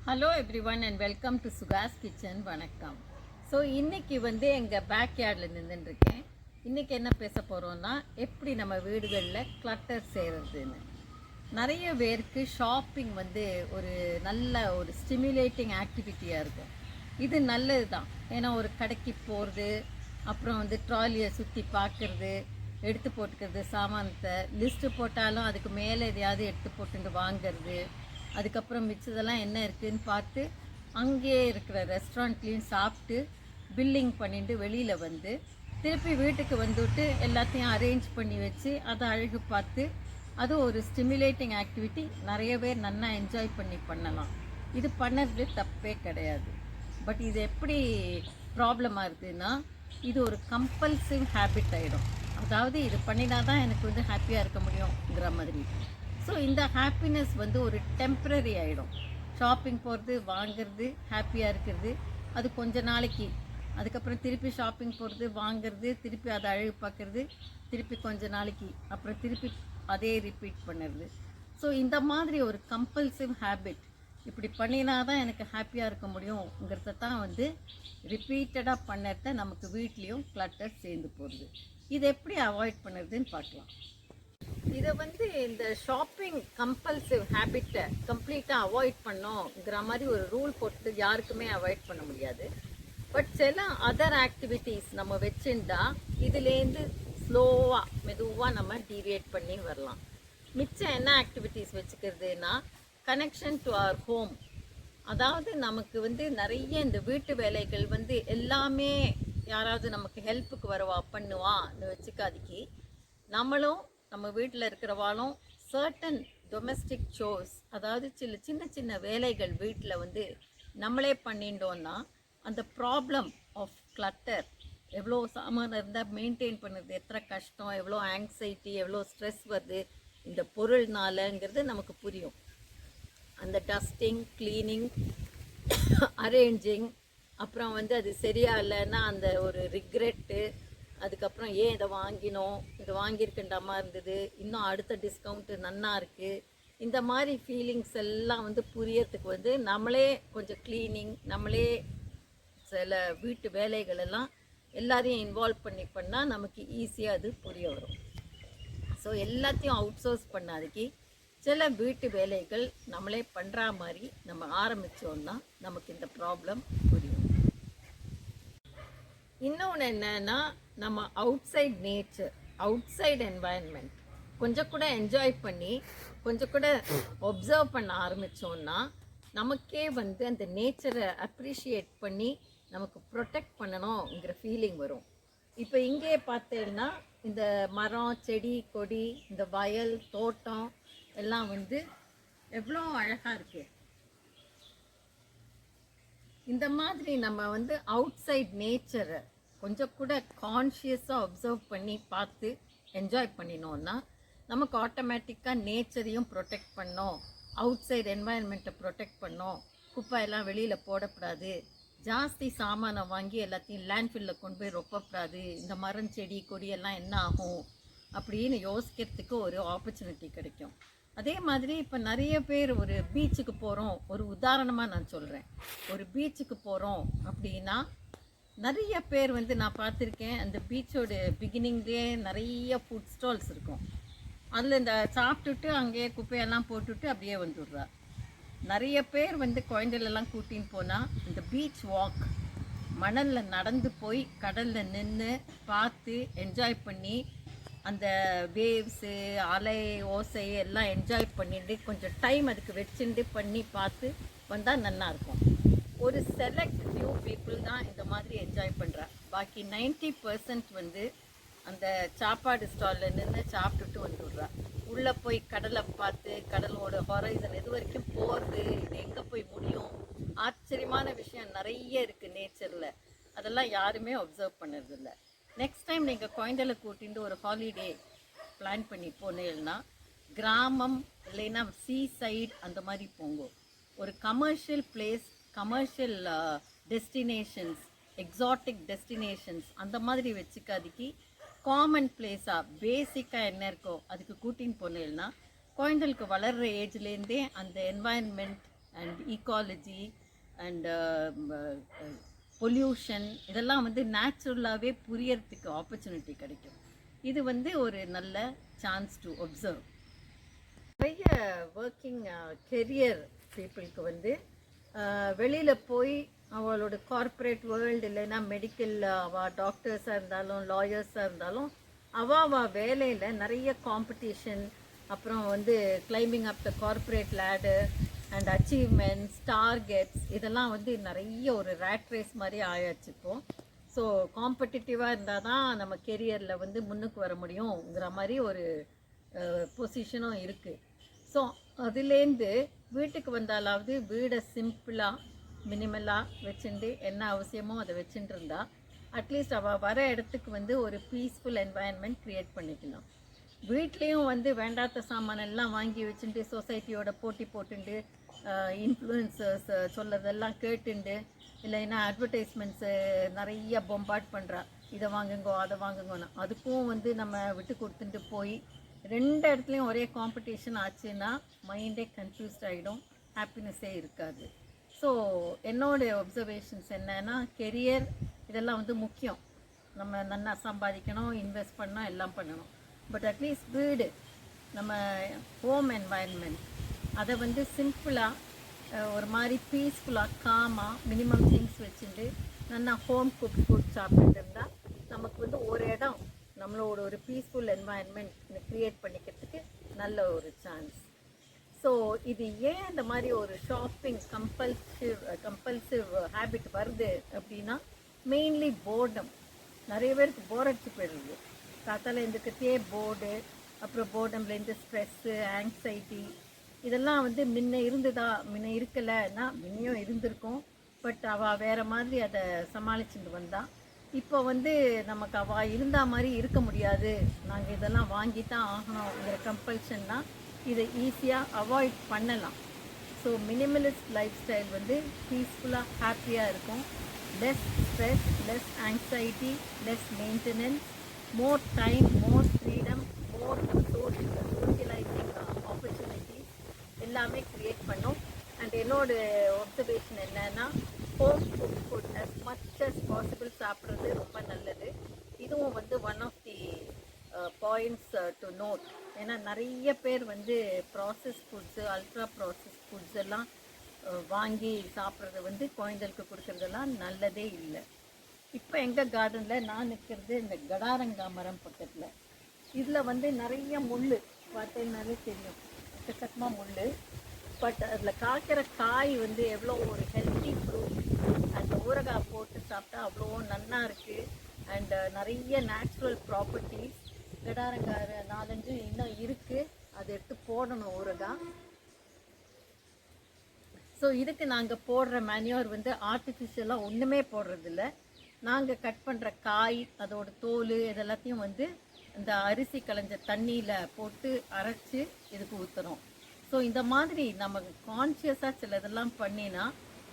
Hello everyone and welcome to Sukash kitchen. வணக்கம். So இன்றைக்கி எங்கள் பேக்யார்டில் நின்றுட்டுருக்கேன். இன்றைக்கி என்ன பேச போகிறோன்னா, எப்படி நம்ம வீடுகளில் கிளட்டர் செய்கிறதுன்னு. நிறைய பேருக்கு ஷாப்பிங் ஒரு நல்ல ஒரு ஸ்டிமுலேட்டிங் ஆக்டிவிட்டியாக இருக்கும். இது நல்லது தான். ஏன்னா ஒரு கடைக்கு போகிறது, அப்புறம் ட்ராலியை சுற்றி பார்க்குறது, எடுத்து போட்டுக்கிறது, சாமானத்தை லிஸ்ட்டு போட்டாலும் அதுக்கு மேலே எதையாவது எடுத்து போட்டு வாங்கிறது, அதுக்கப்புறம் மிச்சதெல்லாம் என்ன இருக்குதுன்னு பார்த்து அங்கேயே இருக்கிற ரெஸ்டாரண்ட்லேயும் சாப்பிட்டு பில்லிங் பண்ணிட்டு வெளியில் திருப்பி வீட்டுக்கு வந்துவிட்டு எல்லாத்தையும் அரேஞ்ச் பண்ணி வச்சு அதை அழகு பார்த்து அது ஒரு ஸ்டிமுலேட்டிங் ஆக்டிவிட்டி. நிறைய பேர் நல்லா என்ஜாய் பண்ணலாம். இது பண்ணுறது தப்பே கிடையாது. பட் இது எப்படி ப்ராப்ளமாக இருக்குதுன்னா, இது ஒரு கம்பல்சிவ் ஹேபிட் ஆகிடும். அதாவது இது பண்ணினா தான் எனக்கு ஹாப்பியாக இருக்க முடியுங்கிற மாதிரி. ஸோ இந்த ஹாப்பினஸ் ஒரு டெம்ப்ரரி ஆகிடும். ஷாப்பிங் போகிறது, வாங்கிறது, ஹாப்பியாக இருக்கிறது, அது கொஞ்ச நாளைக்கு. அதுக்கப்புறம் திருப்பி ஷாப்பிங் போகிறது, வாங்கிறது, திருப்பி அதை அழகு பார்க்குறது, திருப்பி கொஞ்ச நாளைக்கு, அப்புறம் திருப்பி அதே ரிப்பீட் பண்ணுறது. ஸோ இந்த மாதிரி ஒரு கம்பல்சிவ் ஹேபிட், இப்படி பண்ணினா தான் எனக்கு ஹாப்பியாக இருக்க முடியுங்கிறத தான் ரிப்பீட்டடாக பண்ணுறத நமக்கு வீட்லேயும் கிளட்டர் சேர்ந்து போகிறது. இதை எப்படி அவாய்ட் பண்ணுறதுன்னு பார்க்கலாம். இதை இந்த ஷாப்பிங் கம்பல்சிவ் ஹேபிட்டை கம்ப்ளீட்டாக அவாய்ட் பண்ணோங்கிற மாதிரி ஒரு ரூல் போட்டு யாருக்குமே அவாய்ட் பண்ண முடியாது. பட் சில அதர் ஆக்டிவிட்டீஸ் நம்ம வச்சுருந்தா இதுலேருந்து ஸ்லோவாக மெதுவாக நம்ம டீவியேட் பண்ணி வரலாம். மிச்சம் என்ன ஆக்டிவிட்டீஸ் வச்சுக்கிறதுனா, கனெக்ஷன் டு அவர் ஹோம். அதாவது நமக்கு நிறைய இந்த வீட்டு வேலைகள் எல்லாமே யாராவது நமக்கு ஹெல்ப்புக்கு வரவா பண்ணுவான்னு வச்சுக்காதிக்கு, நம்மளும் நம்ம வீட்டில் இருக்கிறவாலும் சர்டன் டொமெஸ்டிக் ஷோஸ், அதாவது சின்ன சின்ன வேலைகள் வீட்டில் நம்மளே பண்ணிட்டோன்னா அந்த ப்ராப்ளம் ஆஃப் கிளட்டர், எவ்வளோ சாமான் இருந்தால் மெயின்டைன் பண்ணுறது எத்தனை கஷ்டம், எவ்வளோ ஆங்ஸைட்டி, எவ்வளோ ஸ்ட்ரெஸ் வருது இந்த பொருள்னாலங்கிறது நமக்கு புரியும். அந்த டஸ்டிங், க்ளீனிங், அரேஞ்சிங், அப்புறம் அது சரியா இல்லைன்னா அந்த ஒரு ரிக்ரெட்டு, அதுக்கப்புறம் ஏன் இதை வாங்கினோம், இதை வாங்கியிருக்கண்டாமா இருந்தது, இன்னும் அடுத்த டிஸ்கவுண்ட்டு நன்னா இருக்குது, இந்த மாதிரி ஃபீலிங்ஸ் எல்லாம் புரியறதுக்கு நம்மளே கொஞ்சம் க்ளீனிங், நம்மளே சில வீட்டு வேலைகள் எல்லாம் எல்லாரையும் இன்வால்வ் பண்ணால் நமக்கு ஈஸியாக அது புரிய வரும். ஸோ எல்லாத்தையும் அவுட் சோர்ஸ் பண்ணாதுக்கு சில வீட்டு வேலைகள் நம்மளே பண்ணுற மாதிரி நம்ம ஆரம்பித்தோன்னா நமக்கு இந்த ப்ராப்ளம் புரியும். இன்னொன்று என்னன்னா, நம்ம outside nature, outside environment கொஞ்சம் கூட என்ஜாய் பண்ணி கொஞ்சம் கூட ஒப்சர்வ் பண்ண ஆரம்பித்தோன்னா நமக்கே அந்த நேச்சரை அப்ரிஷியேட் பண்ணி நமக்கு ப்ரொடெக்ட் பண்ணணுங்கிற ஃபீலிங் வரும். இப்போ இங்கே பார்த்தேன்னா இந்த மரம், செடி, கொடி, இந்த வயல், தோட்டம் எல்லாம் எவ்வளோ அழகாக இருக்குது. இந்த மாதிரி நம்ம அவுட் சைட் நேச்சரை கொஞ்சம் கூட கான்ஷியஸாக அப்சர்வ் பண்ணி பார்த்து என்ஜாய் பண்ணினோன்னா நமக்கு ஆட்டோமேட்டிக்காக நேச்சரையும் ப்ரொடெக்ட் பண்ணோம், அவுட் சைட் என்வாயன்மெண்ட்டை ப்ரொடெக்ட் பண்ணோம், குப்பையெல்லாம் வெளியில் போடக்கூடாது, ஜாஸ்தி சாமானை வாங்கி எல்லாத்தையும் லேண்ட்ஃபில்லில் கொண்டு போய் ரொப்பக்கூடாது, இந்த மரம், செடி, கொடியெல்லாம் என்ன ஆகும் அப்படின்னு யோசிக்கிறதுக்கு ஒரு ஆப்பர்ச்சுனிட்டி கிடைக்கும். அதே மாதிரி இப்போ நிறைய பேர் ஒரு பீச்சுக்கு போகிறோம், ஒரு உதாரணமாக நான் சொல்கிறேன், ஒரு பீச்சுக்கு போகிறோம் அப்படின்னா நிறைய பேர் நான் பார்த்துருக்கேன், அந்த பீச்சோட பிகினிங்லேயே நிறைய ஃபுட் ஸ்டால்ஸ் இருக்கும். அதில் இந்த சாப்பிட்டுட்டு அங்கேயே குப்பையெல்லாம் போட்டுட்டு அப்படியே வந்துடுறா. நிறைய பேர் குழந்தைகளெல்லாம் கூட்டின்னு போனால் இந்த பீச் வாக், மணலில் நடந்து போய் கடலில் நின்று பார்த்து என்ஜாய் பண்ணி அந்த வேவ்ஸு, அலை, ஓசை எல்லாம் என்ஜாய் பண்ணிட்டு கொஞ்சம் டைம் அதுக்கு வச்சுட்டு பண்ணி பார்த்து வந்தால் நல்லாயிருக்கும். ஒரு செலக்ட் ஃபியூ பீப்புள் தான் இந்த மாதிரி என்ஜாய் பண்ணுறா. பாக்கி 90% அந்த சாப்பாடு ஸ்டாலில் நின்று சாப்பிட்டுட்டு வந்துடுறா. உள்ளே போய் கடலை பார்த்து கடலோட ஹொரைசன் இது வரைக்கும் போகிறது, இது எங்கே போய் முடியும், ஆச்சரியமான விஷயம் நிறைய இருக்குது நேச்சரில். அதெல்லாம் யாருமே அப்சர்வ் பண்ணுறதில்ல. நெக்ஸ்ட் டைம் நீங்கள் குழந்தைகளை கூட்டிட்டு ஒரு ஹாலிடே பிளான் பண்ணி போனீங்கன்னா கிராமம் இல்லைன்னா சீ சைடு அந்த மாதிரி போங்க. ஒரு commercial place, commercial destinations, exotic destinations அந்த மாதிரி வச்சுக்காதிக்கு காமன் பிளேஸாக பேசிக்காக என்ன இருக்கோ அதுக்கு கூட்டின்னு போனீங்கன்னா குழந்தைகளுக்கு வளர்கிற ஏஜ்லேருந்தே அந்த environment, and ecology and pollution இதெல்லாம் வந்து நேச்சுரலாகவே புரியறதுக்கு ஆப்பர்ச்சுனிட்டி கிடைக்கும். இது வந்து ஒரு நல்ல சான்ஸ் டு ஒப்சர்வ். நிறைய ஒர்க்கிங் கெரியர் பீப்புளுக்கு வந்து வெளியில் போய் அவளோட கார்ப்பரேட் வேர்ல்டு இல்லைன்னா மெடிக்கல் அவள் டாக்டர்ஸாக இருந்தாலும் லாயர்ஸாக இருந்தாலும் அவள் வேலையில் நிறைய காம்படிஷன், அப்புறம் வந்து climbing up the corporate ladder and achievements, targets, இதெல்லாம் வந்து நிறைய ஒரு ரேட் ரேஸ் மாதிரி ஆயாச்சு இப்போது. ஸோ காம்படிட்டிவாக இருந்தால் தான் நம்ம கெரியரில் வந்து முன்னுக்கு வர முடியுங்கிற மாதிரி ஒரு பொசிஷனும் இருக்குது. ஸோ அதுலேருந்து வீட்டுக்கு வந்தாலாவது வீடை சிம்பிளாக மினிமலாக வச்சுட்டு என்ன அவசியமோ அதை வச்சுட்டு இருந்தால் அட்லீஸ்ட் அவள் வர இடத்துக்கு வந்து ஒரு பீஸ்ஃபுல் என்வாயன்மெண்ட் க்ரியேட் பண்ணிக்கலாம். வீட்லேயும் வந்து வேண்டாத சாமானெல்லாம் வாங்கி வச்சுட்டு சொசைட்டியோட போட்டி போட்டுண்டு இன்ஃப்ளூயன்சர்ஸ் சொல்லதெல்லாம் கேட்டுண்டு இல்லைன்னா அட்வர்டைஸ்மெண்ட்ஸு நிறைய பொம்பாட் பண்ணுறா, இதை வாங்குங்கோ அதை வாங்குங்கோன்னா அதுக்கும் வந்து நம்ம விட்டு கொடுத்துட்டு போய் ரெண்டு இடத்துலையும் ஒரே காம்படிஷன் ஆச்சுன்னா மைண்டே கன்ஃபியூஸ்ட் ஆகிடும், ஹாப்பினஸ்ஸே இருக்காது. ஸோ என்னோடய ஒப்சர்வேஷன்ஸ் என்னன்னா, கெரியர் இதெல்லாம் வந்து முக்கியம். நம்ம நல்லா சம்பாதிக்கணும், இன்வெஸ்ட் பண்ணணும், எல்லாம் பண்ணணும். பட் அட்லீஸ்ட் வீடு நம்ம ஹோம் என்வாயன்மெண்ட் அதை வந்து சிம்பிளாக ஒரு மாதிரி பீஸ்ஃபுல்லாக காமாக மினிமம் திங்ஸ் வச்சுட்டு நல்லா ஹோம் குக் ஃபுட் சாப்பிட்டுட்டு இருந்தால் நமக்கு வந்து ஒரு இடம் நம்மளோட ஒரு பீஸ்ஃபுல் என்வாயன்மெண்ட் க்ரியேட் பண்ணிக்கிறதுக்கு நல்ல ஒரு சான்ஸ். ஸோ இது ஏன் இந்த மாதிரி ஒரு ஷாப்பிங் கம்பல்சிவ் ஹேபிட் வருது அப்படின்னா, மெயின்லி போர்டம். நிறைய பேருக்கு போர் அடிச்சு போயிடுது. காத்தால எழுந்துக்கிட்டே போர்டு, அப்புறம் போர்டம்லேருந்து ஸ்ட்ரெஸ்ஸு, ஆங்ஸைட்டி, இதெல்லாம் வந்து முன்ன இருக்கலைன்னா முன்னையும் இருந்திருக்கும். பட் அவள் வேறு மாதிரி அதை சமாளிச்சுட்டு வந்தாள். இப்போ வந்து நமக்கு அவள் இருந்தால் மாதிரி இருக்க முடியாது, நாங்கள் இதெல்லாம் வாங்கி தான் ஆகணுங்கிற கம்பல்ஷன்னா இதை ஈஸியாக அவாய்ட் பண்ணலாம். ஸோ மினிமலிஸ்ட் லைஃப் ஸ்டைல் வந்து பீஸ்ஃபுல்லாக ஹாப்பியாக இருக்கும். Less stress, less anxiety, less maintenance, more time, more freedom, more socialising opportunities எல்லாமே க்ரியேட் பண்ணும். அண்ட் என்னோட ஒப்சர்வேஷன் என்னன்னா, home cook food as much as possible சாப்பிட்றது ரொம்ப நல்லது. இதுவும் வந்து one of the points to note. ஏன்னா நிறைய பேர் வந்து process foods, ultra process foods எல்லாம் வாங்கி சாப்பிட்றது வந்து குழந்தைகளுக்கு கொடுக்குறதெல்லாம் நல்லதே இல்லை. இப்போ எங்கள் கார்டனில் நான் நிற்கிறது இந்த கடாரங்கா மரம் பக்கத்தில். இதில் வந்து நிறைய முள் பார்த்தேன்னாலே தெரியும், எக்கச்சக்கமாக முள். பட் அதில் காய்க்கிற காய் வந்து எவ்வளோ ஒரு ஹெல்த்தி ஃப்ரூட். அந்த ஊறுகாய் போட்டு சாப்பிட்டா அவ்வளோ நல்லா இருக்குது. அண்ட் நிறைய நேச்சுரல் ப்ராப்பர்ட்டிஸ். கடாரங்காய் 4-5 இன்னும் இருக்குது, அதை எடுத்து போடணும் ஊறுகாய். ஸோ இதுக்கு நாங்கள் போடுற மேன்யூர் வந்து ஆர்டிஃபிஷியலாக ஒன்றுமே போடுறதில்ல. நாங்கள் கட் பண்ணுற காய், அதோட தோல், இதெல்லாத்தையும் வந்து இந்த அரிசி களைஞ்ச தண்ணியில் போட்டு அரைச்சி இதுக்கு ஊற்றுறோம். ஸோ இந்த மாதிரி நமக்கு கான்ஷியஸாக சில இதெல்லாம் பண்ணினா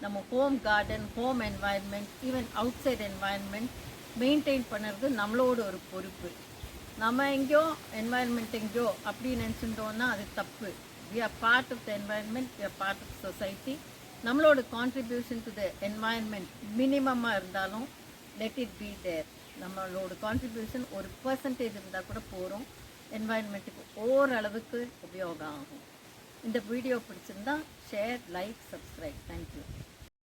நம்ம home garden, home environment, even outside environment maintain பண்ணுறது நம்மளோட ஒரு பொறுப்பு. நம்ம எங்கேயோ என்வாயன்மெண்ட் எங்கேயோ அப்படி நினச்சிட்டோன்னா அது தப்பு. we are part of the environment, we are part of society. நம்மளோட கான்ட்ரிபியூஷன் டு த என்வாயன்மெண்ட் மினிமமாக இருந்தாலும் லெட் இட் பி தேர். நம்மளோட கான்ட்ரிபியூஷன் ஒரு பர்சன்டேஜ் இருந்தால் கூட போகிறோம், என்வாயன்மெண்ட்டுக்கு ஓரளவுக்கு உபயோகம் ஆகும். இந்த வீடியோ பிடிச்சிருந்தா ஷேர், லைக், சப்ஸ்கிரைப். தேங்க்யூ.